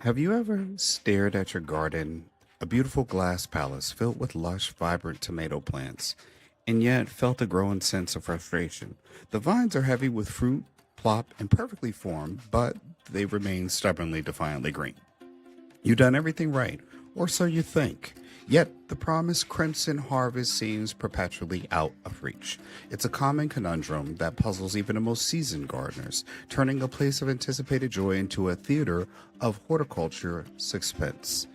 Have you ever stared at your garden, a beautiful glass palace filled with lush, vibrant tomato plants, and yet felt a growing sense of frustration? The vines are heavy with fruit, plop, and perfectly formed, but they remain stubbornly, defiantly green. You've done everything right, or so you think. Yet the promised crimson harvest seems perpetually out of reach. It's a common conundrum that puzzles even the most seasoned gardeners, turning a place of anticipated joy into a theater of horticulture suspense.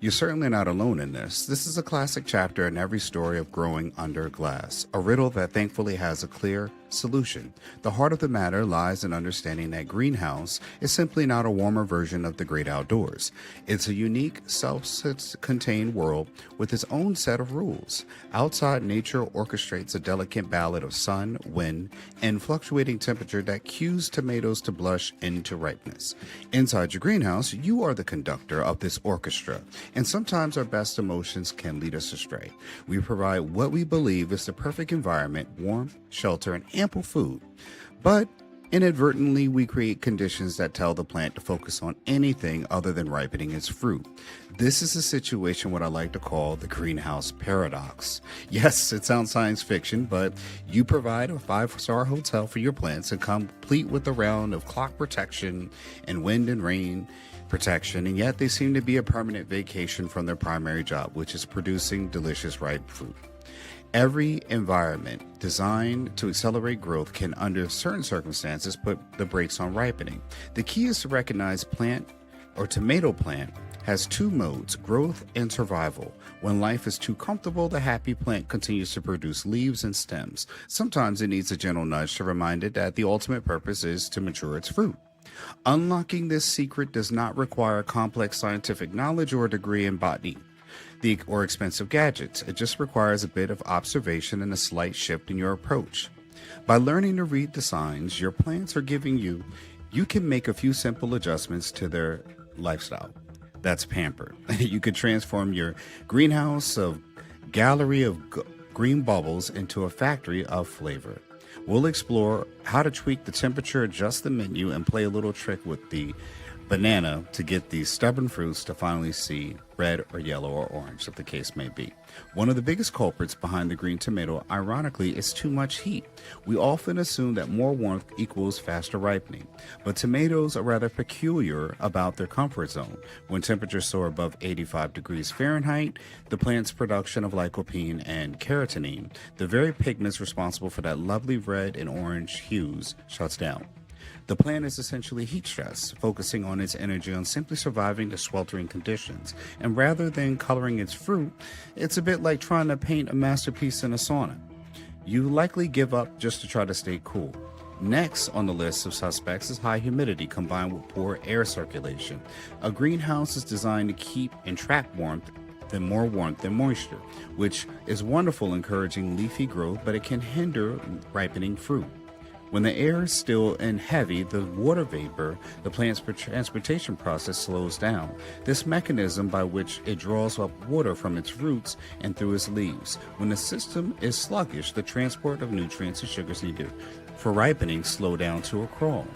You're certainly not alone in this. This is a classic chapter in every story of growing under glass, a riddle that thankfully has a clear solution. The heart of the matter lies in understanding that greenhouse is simply not a warmer version of the great outdoors. It's a unique, self-contained world with its own set of rules. Outside nature orchestrates a delicate ballad of sun, wind, and fluctuating temperature that cues tomatoes to blush into ripeness. Inside your greenhouse, you are the conductor of this orchestra, and sometimes our best emotions can lead us astray. We provide what we believe is the perfect environment, warmth, shelter, and ample food. But inadvertently, we create conditions that tell the plant to focus on anything other than ripening its fruit. This is a situation what I like to call the greenhouse paradox. Yes, it sounds science fiction, but you provide a five-star hotel for your plants and complete with a round of clock protection and wind and rain protection, and yet they seem to be a permanent vacation from their primary job, which is producing delicious ripe fruit. Every environment designed to accelerate growth can, under certain circumstances, put the brakes on ripening. The key is to recognize plant or tomato plant has two modes, growth and survival. When life is too comfortable, the happy plant continues to produce leaves and stems. Sometimes it needs a gentle nudge to remind it that the ultimate purpose is to mature its fruit. Unlocking this secret does not require complex scientific knowledge or a degree in botany or expensive gadgets. It just requires a bit of observation and a slight shift in your approach. By learning to read the signs your plants are giving you, you can make a few simple adjustments to their lifestyle. That's pampered. You can transform your greenhouse of gallery of green bubbles into a factory of flavor. We'll explore how to tweak the temperature, adjust the menu, and play a little trick with the banana to get these stubborn fruits to finally see red or yellow or orange, if the case may be. One of the biggest culprits behind the green tomato, ironically, is too much heat. We often assume that more warmth equals faster ripening, but tomatoes are rather peculiar about their comfort zone. When temperatures soar above 85 degrees Fahrenheit, the plant's production of lycopene and carotene, the very pigments responsible for that lovely red and orange hues, shuts down. The plant is essentially heat stress, focusing on its energy on simply surviving the sweltering conditions. And rather than coloring its fruit, it's a bit like trying to paint a masterpiece in a sauna. You likely give up just to try to stay cool. Next on the list of suspects is high humidity combined with poor air circulation. A greenhouse is designed to keep and trap warmth than more warmth than moisture, which is wonderful encouraging leafy growth, but it can hinder ripening fruit. When the air is still and heavy, the water vapor, the plant's transportation process slows down. This mechanism by which it draws up water from its roots and through its leaves. When the system is sluggish, the transport of nutrients and sugars needed for ripening slow down to a crawl.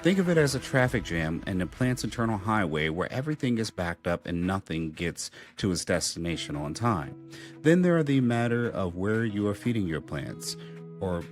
Think of it as a traffic jam in the plant's internal highway where everything is backed up and nothing gets to its destination on time. Then there are the matter of where you are feeding your plants, or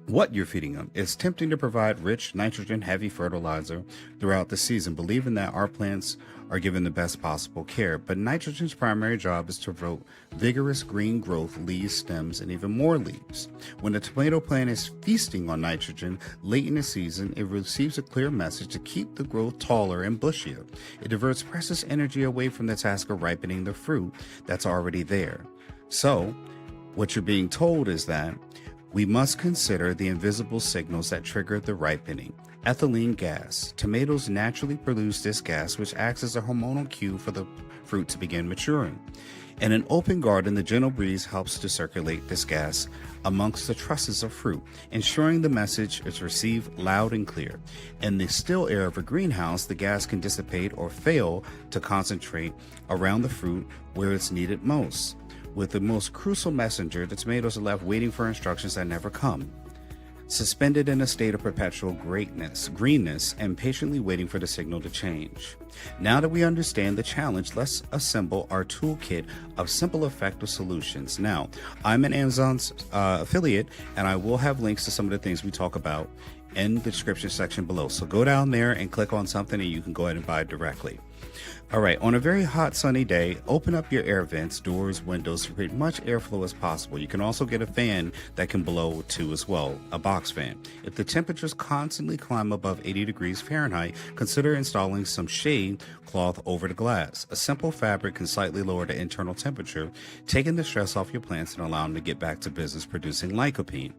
what you're feeding them. It's tempting to provide rich, nitrogen-heavy fertilizer throughout the season, believing that our plants are given the best possible care. But nitrogen's primary job is to promote vigorous green growth, leaves, stems, and even more leaves. When the tomato plant is feasting on nitrogen late in the season, it receives a clear message to keep the growth taller and bushier. It diverts precious energy away from the task of ripening the fruit that's already there. So, what you're being told is that we must consider the invisible signals that trigger the ripening. Ethylene gas. Tomatoes naturally produce this gas, which acts as a hormonal cue for the fruit to begin maturing. In an open garden, the gentle breeze helps to circulate this gas amongst the trusses of fruit, ensuring the message is received loud and clear. In the still air of a greenhouse, the gas can dissipate or fail to concentrate around the fruit where it's needed most. With the most crucial messenger, the tomatoes are left waiting for instructions that never come. suspended in a state of perpetual greenness, and patiently waiting for the signal to change. Now that we understand the challenge, let's assemble our toolkit of simple, effective solutions. Now, I'm an Amazon's affiliate, and I will have links to some of the things we talk about in the description section below. So go down there and click on something and you can go ahead and buy it directly. All right, on a very hot sunny day, open up your air vents, doors, windows to create much airflow as possible. You can also get a fan that can blow too as well, a box fan. If the temperatures constantly climb above 80 degrees Fahrenheit, consider installing some shade cloth over the glass. A simple fabric can slightly lower the internal temperature, taking the stress off your plants and allowing them to get back to business producing lycopene.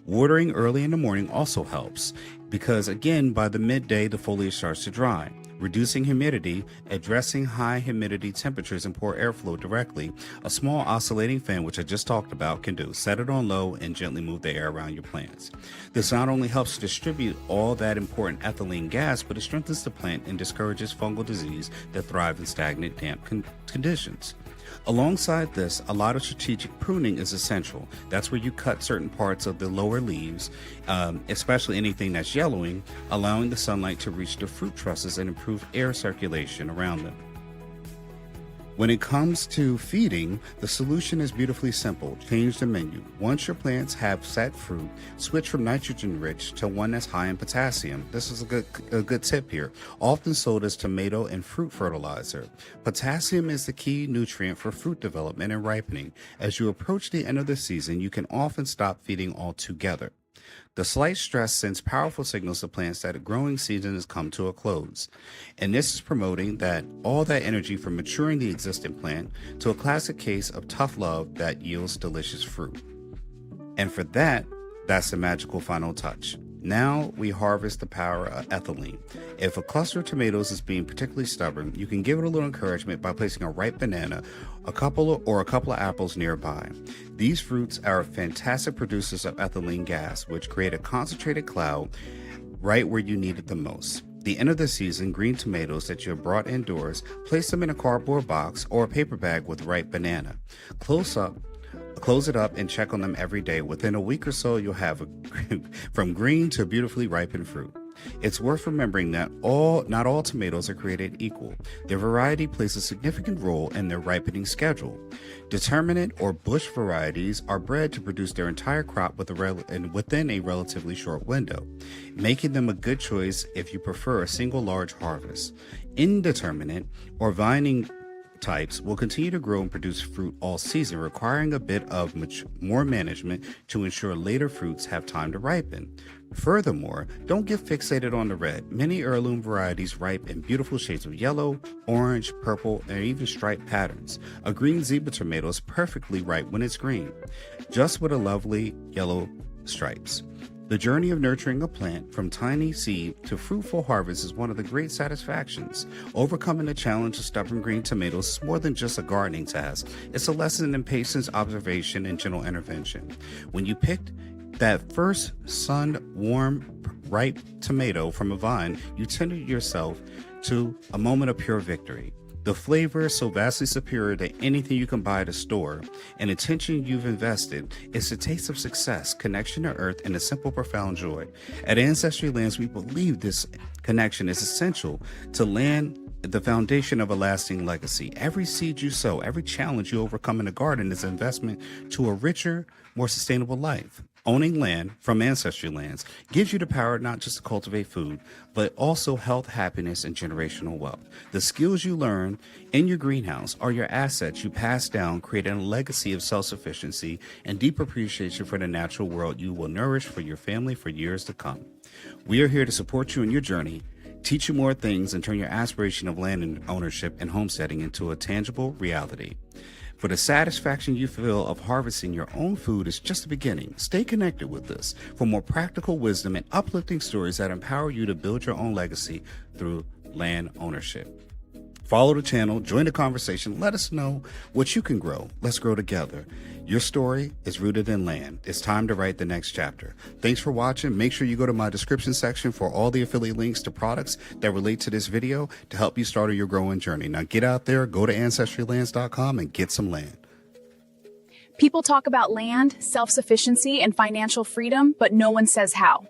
Watering early in the morning also helps because, again, by the midday, the foliage starts to dry. Reducing humidity, addressing high humidity temperatures and poor airflow directly, a small oscillating fan, which I just talked about, can do. Set it on low and gently move the air around your plants. This not only helps distribute all that important ethylene gas, but it strengthens the plant and discourages fungal disease that thrive in stagnant, damp conditions. Alongside this, a lot of strategic pruning is essential. That's where you cut certain parts of the lower leaves, especially anything that's yellowing, allowing the sunlight to reach the fruit trusses and improve air circulation around them. When it comes to feeding, the solution is beautifully simple. Change the menu. Once your plants have set fruit, switch from nitrogen-rich to one that's high in potassium. This is a good tip here. Often sold as tomato and fruit fertilizer. Potassium is the key nutrient for fruit development and ripening. As you approach the end of the season, you can often stop feeding altogether. The slight stress sends powerful signals to plants that a growing season has come to a close. And this is promoting that all that energy from maturing the existing plant to a classic case of tough love that yields delicious fruit. And for that, that's the magical final touch. Now we harvest the power of ethylene. If a cluster of tomatoes is being particularly stubborn, you can give it a little encouragement by placing a ripe banana, a couple of apples nearby. These fruits are fantastic producers of ethylene gas, which create a concentrated cloud right where you need it the most. The end of the season, green tomatoes that you have brought indoors, place them in a cardboard box or a paper bag with ripe banana. Close it up and check on them every day. Within a week or so, you'll have from green to beautifully ripened fruit. It's worth remembering that not all tomatoes are created equal. Their variety plays a significant role in their ripening schedule. Determinate or bush varieties are bred to produce their entire crop within a relatively short window, making them a good choice if you prefer a single large harvest. Indeterminate or vining types will continue to grow and produce fruit all season, requiring a bit of more management to ensure later fruits have time to ripen. Furthermore, don't get fixated on the red. Many heirloom varieties ripe in beautiful shades of yellow, orange, purple, and even striped patterns. A green zebra tomato is perfectly ripe when it's green, just with a lovely yellow stripes. The journey of nurturing a plant from tiny seed to fruitful harvest is one of the great satisfactions. Overcoming the challenge of stubborn green tomatoes is more than just a gardening task. It's a lesson in patience, observation, and gentle intervention. When you picked that first sun-warm, ripe tomato from a vine, you tended yourself to a moment of pure victory. The flavor is so vastly superior to anything you can buy at a store, and attention you've invested is the taste of success, connection to earth, and a simple, profound joy. At Ancestry Lands, we believe this connection is essential to land the foundation of a lasting legacy. Every seed you sow, every challenge you overcome in the garden is an investment to a richer, more sustainable life. Owning land from Ancestry Lands gives you the power not just to cultivate food, but also health, happiness, and generational wealth. The skills you learn in your greenhouse are your assets you pass down, creating a legacy of self-sufficiency and deep appreciation for the natural world you will nourish for your family for years to come. We are here to support you in your journey, teach you more things, and turn your aspiration of land and ownership and homesteading into a tangible reality. For the satisfaction you feel of harvesting your own food is just the beginning. Stay connected with us for more practical wisdom and uplifting stories that empower you to build your own legacy through land ownership. Follow the channel, join the conversation, let us know what you can grow. Let's grow together. Your story is rooted in land. It's time to write the next chapter. Thanks for watching. Make sure you go to my description section for all the affiliate links to products that relate to this video to help you start on your growing journey. Now get out there, go to ancestrylands.com and get some land. People talk about land, self-sufficiency, and financial freedom, but no one says how.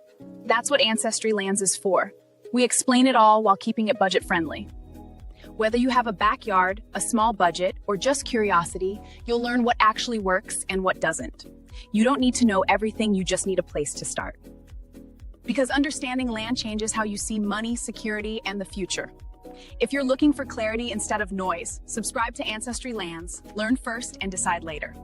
That's what Ancestry Lands is for. We explain it all while keeping it budget-friendly. Whether you have a backyard, a small budget, or just curiosity, you'll learn what actually works and what doesn't. You don't need to know everything, you just need a place to start. Because understanding land changes how you see money, security, and the future. If you're looking for clarity instead of noise, subscribe to Ancestry Lands, learn first and decide later.